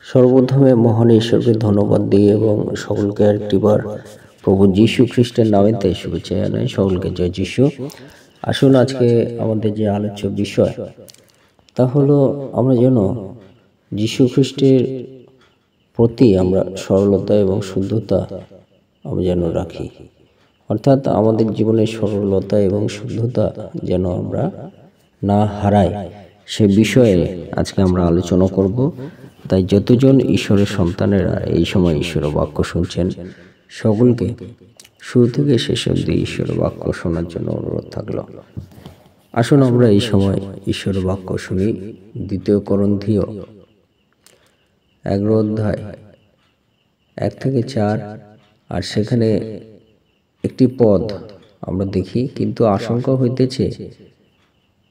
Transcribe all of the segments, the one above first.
সর্বপ্রথমে মহান ঈশ্বরকে ধন্যবাদ দিই এবং সকলকে আরেকটিবার প্রভু যীশু খ্রিস্টের নামেতে শুভেচ্ছা জানাই। সকলকে জয় যীশু। আসুন আজকে আমাদের যে আলোচ্য বিষয় তা হলো আমরা যেন যীশু খ্রিস্টের প্রতি আমরা সরলতা এবং শুদ্ধতা আমরা যেন রাখি, অর্থাৎ আমাদের জীবনের সরলতা এবং শুদ্ধতা যেন আমরা না হারাই, সে বিষয়ে আজকে আমরা আলোচনা করব। তাই যতজন ঈশ্বরের সন্তানেরা এই সময় ঈশ্বরের বাক্য শুনছেন, সকলকে শুরু থেকে শেষ অবধি ঈশ্বরের বাক্য শোনার জন্য অনুরোধ থাকলো। আসুন আমরা এই সময় ঈশ্বরের বাক্য শুনি। 2 করন্থীয় 11 অধ্যায় 1 থেকে 4, আর সেখানে একটি পদ আমরা দেখি, কিন্তু আশঙ্কা হইতেছে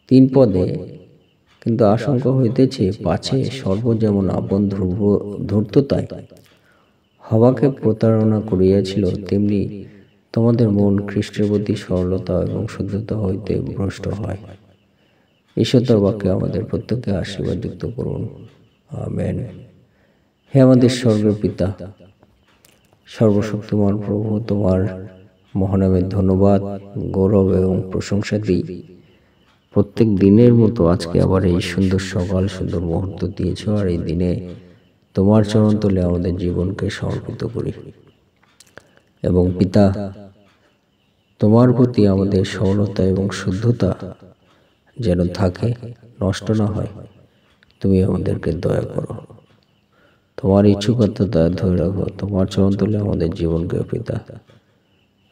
3 পদে, কিন্তু আশঙ্কা হইতেছে পাছে সর্ব যেমন আপন ধূর্ততায় হওয়াকে প্রতারণা করিয়াছিল, তেমনি তোমাদের মন খ্রিস্টের প্রতি সরলতা এবং শুদ্ধতা হইতে ভ্রষ্ট হয়। ঈশ্বর তার বাক্যে আমাদের প্রত্যেককে আশীর্বাদ যুক্ত করুন, আমেন। হে আমাদের স্বর্গের পিতা, সর্বশক্তিমান প্রভু, তোমার মহানামের ধন্যবাদ, গৌরব এবং প্রশংসা দিই। প্রত্যেক দিনের মতো আজকে আবার এই সুন্দর সকাল, সুন্দর মুহূর্ত দিয়েছ, আর এই দিনে তোমার চরণ তলে আমাদের জীবনকে সমর্পিত করি। এবং পিতা, তোমার প্রতি আমাদের সরলতা এবং শুদ্ধতা যেন থাকে, নষ্ট না হয়, তুমি আমাদেরকে দয়া করো। তোমার ইচ্ছুকতা দয়া ধরে রাখো। তোমার চরণ তলে আমাদের জীবনকে পিতা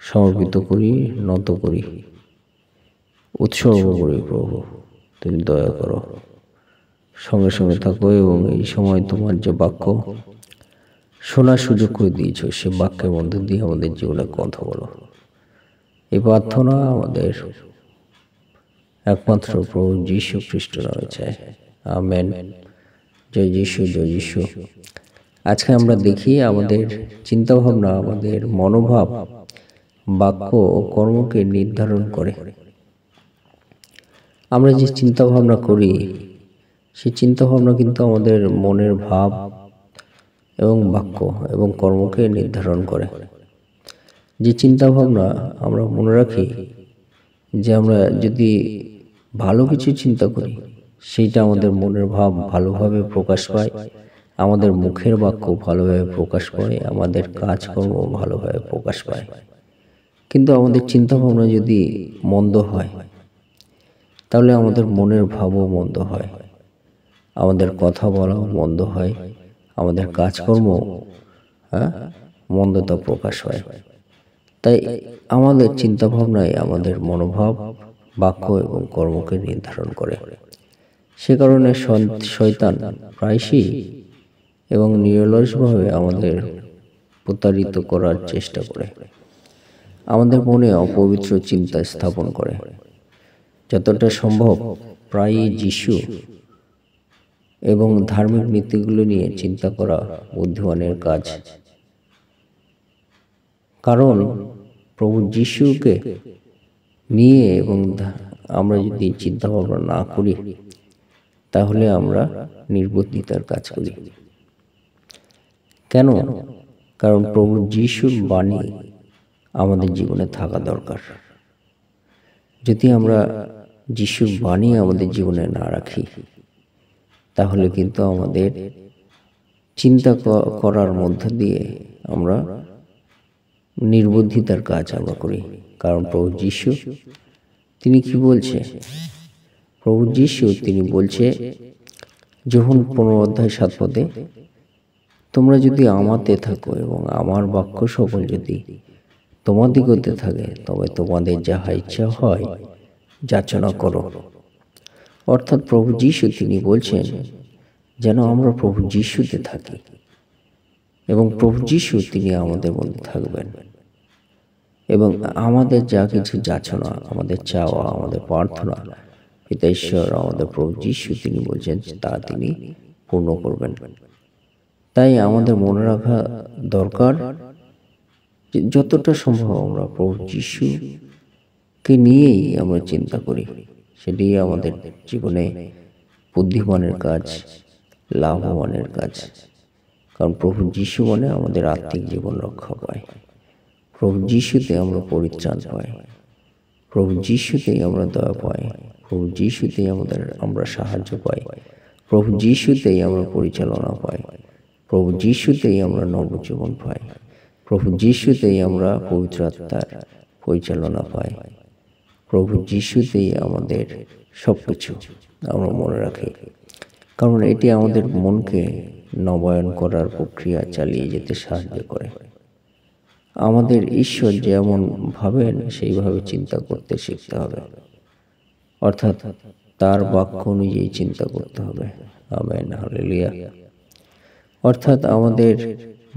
সমর্পিত করি, নত করি, উৎসর্গ করি। প্রভু, তুমি দয়া করো, সঙ্গে সঙ্গে থাকো এবং এই সময় তোমার যে বাক্য শোনার সুযোগ করে দিয়েছ, সে বাক্যের মধ্যে দিয়ে আমাদের জীবনে কথা বলো। এই প্রার্থনা আমাদের একমাত্র প্রভু যীশু খ্রিস্ট নামে চাই, আমেন। জয় যীশু, জয় যীশু। আজকে আমরা দেখি আমাদের চিন্তাভাবনা, আমাদের মনোভাব, বাক্য ও কর্মকে নির্ধারণ করে। আমরা যে চিন্তাভাবনা করি, সেই চিন্তাভাবনা কিন্তু আমাদের মনের ভাব এবং বাক্য এবং কর্মকে নির্ধারণ করে। যে চিন্তাভাবনা আমরা মনে রাখি, যে আমরা যদি ভালো কিছু চিন্তা করি, সেইটা আমাদের মনের ভাব ভালোভাবে প্রকাশ পায়, আমাদের মুখের বাক্য ভালোভাবে প্রকাশ পায়, আমাদের কাজকর্ম ভালোভাবে প্রকাশ পায়। কিন্তু আমাদের চিন্তাভাবনা যদি মন্দ হয়, তাহলে আমাদের মনের ভাবও মন্দ হয়, আমাদের কথা বলাও মন্দ হয়, আমাদের কাজকর্ম মন্দতা প্রকাশ হয়। তাই আমাদের চিন্তাভাবনাই আমাদের মনোভাব, বাক্য এবং কর্মকে নির্ধারণ করে। সে কারণে শয়তান প্রায়শই এবং নিরলসভাবে আমাদের প্রতারিত করার চেষ্টা করে, আমাদের মনে অপবিত্র চিন্তা স্থাপন করে। যতটা সম্ভব প্রায়ই যীশু এবং ধার্মিক নীতিগুলো নিয়ে চিন্তা করা বুদ্ধিমানের কাজ। কারণ প্রভু যীশুকে নিয়ে এবং আমরা যদি চিন্তা ভাবনা না করি, তাহলে আমরা নির্বুদ্ধিতার কাজ করি। কেন? কারণ প্রভু যীশুর বাণী আমাদের জীবনে থাকা দরকার। যদি আমরা যীশুর বাণী আমাদের জীবনে না রাখি, তাহলে কিন্তু আমাদের চিন্তা করার মধ্য দিয়ে আমরা নির্বুদ্ধিতার কাজ আমরা করি। কারণ প্রভু যীশু তিনি কি বলছে? প্রভু যীশু তিনি বলছে, যোহন 15 অধ্যায় 7 পদে, তোমরা যদি আমাতে থাকো এবং আমার বাক্য সকল যদি তোমাদিগতে থাকে, তবে তোমাদের যাহা ইচ্ছা হয় যাচনা করো। অর্থাৎ প্রভু যীশু তিনি বলছেন যেন আমরা প্রভু যীশুতে থাকি এবং প্রভু যীশু তিনি আমাদের মধ্যে থাকবেন, এবং আমাদের যা কিছু যাচনা, আমাদের চাওয়া, আমাদের প্রার্থনা পিতা ঈশ্বর আমাদের প্রভু যীশু তিনি বলছেন তা তিনি পূর্ণ করবেন। তাই আমাদের মনে রাখা দরকার যে যতটা সম্ভব আমরা প্রভু যীশুকে নিয়েই আমরা চিন্তা করি। সেটি আমাদের জীবনে বুদ্ধিমানের কাজ, লাভবানের কাজ। কারণ প্রভু যিশু মানে আমাদের আত্মিক জীবন রক্ষা পায়। প্রভু যিশুতে আমরা পরিত্রাণ পাই, প্রভু যিশুতেই আমরা দয়া পাই, প্রভু যিশুতেই আমরা সাহায্য পাই, প্রভু যিশুতেই আমরা পরিচালনা পাই, প্রভু যিশুতেই আমরা নবজীবন পাই, প্রভু যিশুতেই আমরা পবিত্র আত্মার পরিচালনা পাই, প্রভু যিশুতেই আমাদের সব কিছু আমরা মনে রাখি। কারণ এটি আমাদের মনকে নবায়ন করার প্রক্রিয়া চালিয়ে যেতে সাহায্য করে। আমাদের ঈশ্বর যেমন ভাবেন সেইভাবে চিন্তা করতে শিখতে হবে, অর্থাৎ তার বাক্য অনুযায়ী চিন্তা করতে হবে। Amen, hallelujah. অর্থাৎ আমাদের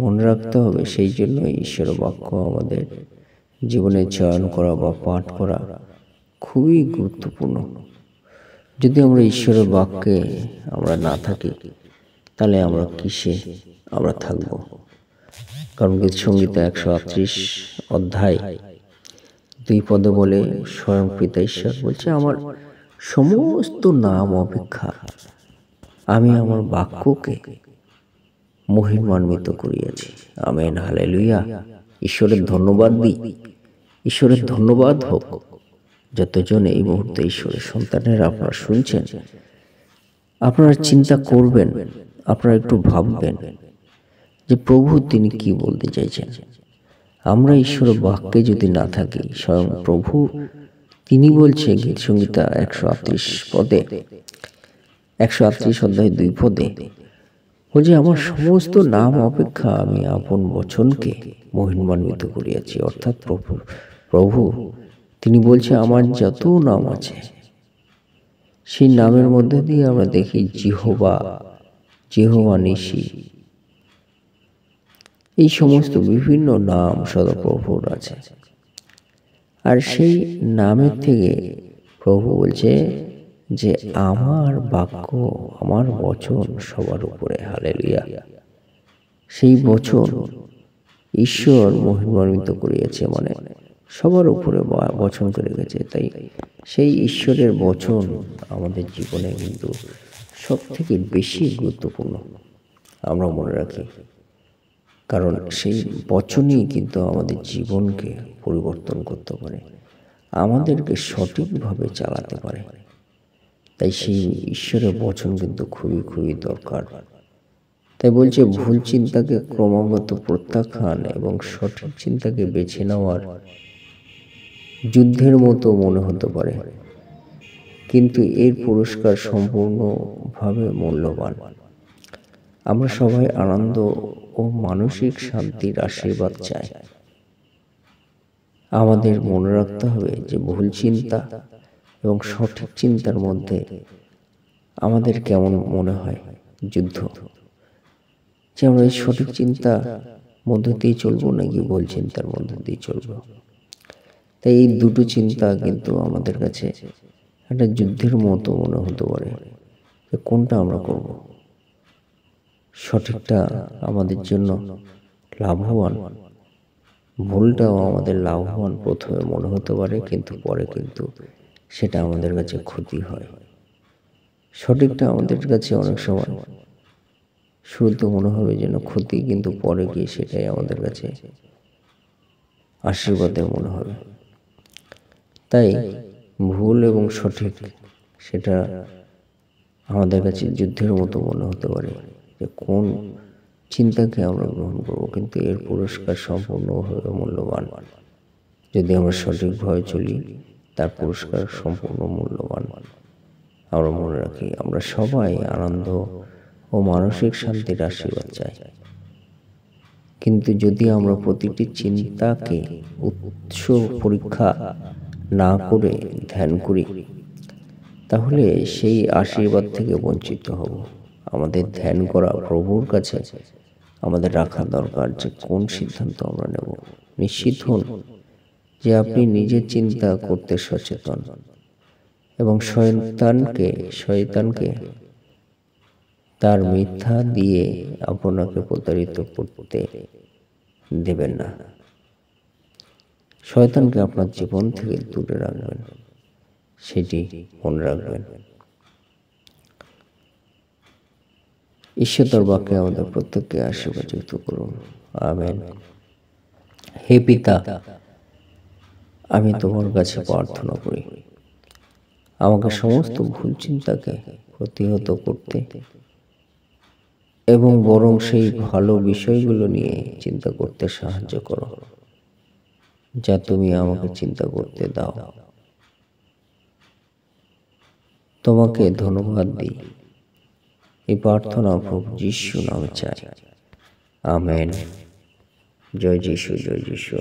মনে রাখতে হবে, সেই জন্য ঈশ্বরের বাক্য আমাদের জীবনে চয়ন করা বা পাঠ করা খুবই গুরুত্বপূর্ণ। যদি আমরা ঈশ্বরের বাক্যে আমরা না থাকি, তাহলে আমরা কিসে আমরা থাকব? কারণ গীতসংহিতা 138 অধ্যায় 2 পদে বলে, স্বয়ং পিতা ঈশ্বর বলছে, আমার সমস্ত নাম অপেক্ষা আমি আমার বাক্যকে মহিমান্বিত করিয়াছি। Amen, hallelujah. ঈশ্বরের ধন্যবাদ দিই, ঈশ্বরের ধন্যবাদ হোক। যতজন এই মুহূর্তে ঈশ্বরের সন্তানেরা আপনারা শুনছেন, আপনারা চিন্তা করবেন, আপনারা একটু ভাববেন যে প্রভু তিনি কি বলতে চাইছেন। আমরা ঈশ্বরের বাক্যে যদি না থাকি, স্বয়ং প্রভু তিনি বলছে গীতসংহিতা 138 পদে, 138 অধ্যায় 2 পদে বলছে, আমার সমস্ত নাম অপেক্ষা আমি আপন বচনকে মহিমান্বিত করিয়াছি। অর্থাৎ প্রভু তিনি বলছে, আমার যত নাম আছে সেই নামের মধ্যে দিয়ে আমরা দেখি যেহোবা নিসি, এই সমস্ত বিভিন্ন নাম সদাপ্রভুর আছে। আর সেই নামের থেকে প্রভু বলছে যে আমার বাক্য, আমার বচন সবার উপরে। হালেলুয়া। সেই বচন ঈশ্বর মহিমান্বিত করিয়াছে, মানে সবার উপরে বচন করে গেছে। তাই সেই ঈশ্বরের বচন আমাদের জীবনে কিন্তু সব থেকে বেশি গুরুত্বপূর্ণ আমরা মনে রাখি। কারণ সেই বচনই কিন্তু আমাদের জীবনকে পরিবর্তন করতে পারে, আমাদেরকে সঠিকভাবে চালাতে পারে। তাই সেই ঈশ্বরের বচন কিন্তু খুবই খুবই দরকার। তাই বলছে, ভুল চিন্তাকে ক্রমাগত প্রত্যাখ্যান এবং সঠিক চিন্তাকে বেছে নেওয়ার যুদ্ধের মতো মনে হতে পারে, কিন্তু এর পুরস্কার সম্পূর্ণভাবে মূল্যবান। আমরা সবাই আনন্দ ও মানসিক শান্তির আশীর্বাদ চাই। আমাদের মনে রাখতে হবে যে ভুল চিন্তা এবং সঠিক চিন্তার মধ্যে আমাদের কেমন মনে হয় যুদ্ধ, যে আমরা এই সঠিক চিন্তা মধ্য দিয়ে চলবো নাকি ভুল চিন্তার মধ্য দিয়ে চলবো। তাই এই দুটো চিন্তা কিন্তু আমাদের কাছে একটা যুদ্ধের মতো মনে হতে পারে, যে কোনটা আমরা করব। সঠিকটা আমাদের জন্য লাভবান, ভুলটাও আমাদের লাভবান প্রথমে মনে হতে পারে, কিন্তু পরে কিন্তু সেটা আমাদের কাছে ক্ষতি হয়। সঠিকটা আমাদের কাছে অনেক সময় শুরুতে মনে হবে যেন ক্ষতি, কিন্তু পরে গিয়ে সেটাই আমাদের কাছে আশীর্বাদের মনে হবে। তাই ভুল এবং সঠিক সেটা আমাদের কাছে যুদ্ধের মতো মনে হতে পারে, যে কোন চিন্তাকে আমরা গ্রহণ করব, কিন্তু এর পুরস্কার সম্পূর্ণভাবে মূল্যবান। যদি আমরা সঠিকভাবে চলি, তার পুরস্কার সম্পূর্ণ মূল্যবান। আমরা মনে রাখি, আমরা সবাই আনন্দ ও মানসিক শান্তির আশীর্বাদ চাই, কিন্তু যদি আমরা প্রতিটি চিন্তাকে উৎস পরীক্ষা না করে ধ্যান করি, তাহলে সেই আশীর্বাদ থেকে বঞ্চিত হব। আমাদের ধ্যান করা প্রভুর কাছে আমাদের রাখা দরকার যে কোন সিদ্ধান্ত আমরা নেব। নিশ্চিত হন যে আপনি নিজের চিন্তা করতে সচেতন এবং শয়তানকে তার মিথ্যা দিয়ে আপনাকে প্রতারিত করতে দেবেন না। শয়তানকে আপনার জীবন থেকে দূরে রাখবেন, সেটি মনে রাখবেন। ঈশ্বর বাক্যে আমাদের প্রত্যেককে আশীর্বাদ করুন। আমেন। হে পিতা, আমি তোমার কাছে প্রার্থনা করি আমাকে সমস্ত ভুল চিন্তাকে প্রতিহত করতে এবং বরং সেই ভালো বিষয়গুলো নিয়ে চিন্তা করতে সাহায্য করো যা তুমি আমাকে চিন্তা করতে দাও। তোমাকে ধন্যবাদ দিই। এই প্রার্থনা প্রভু যিশু নামে চাই। আমেন। জয় যিশু, জয় যিশু।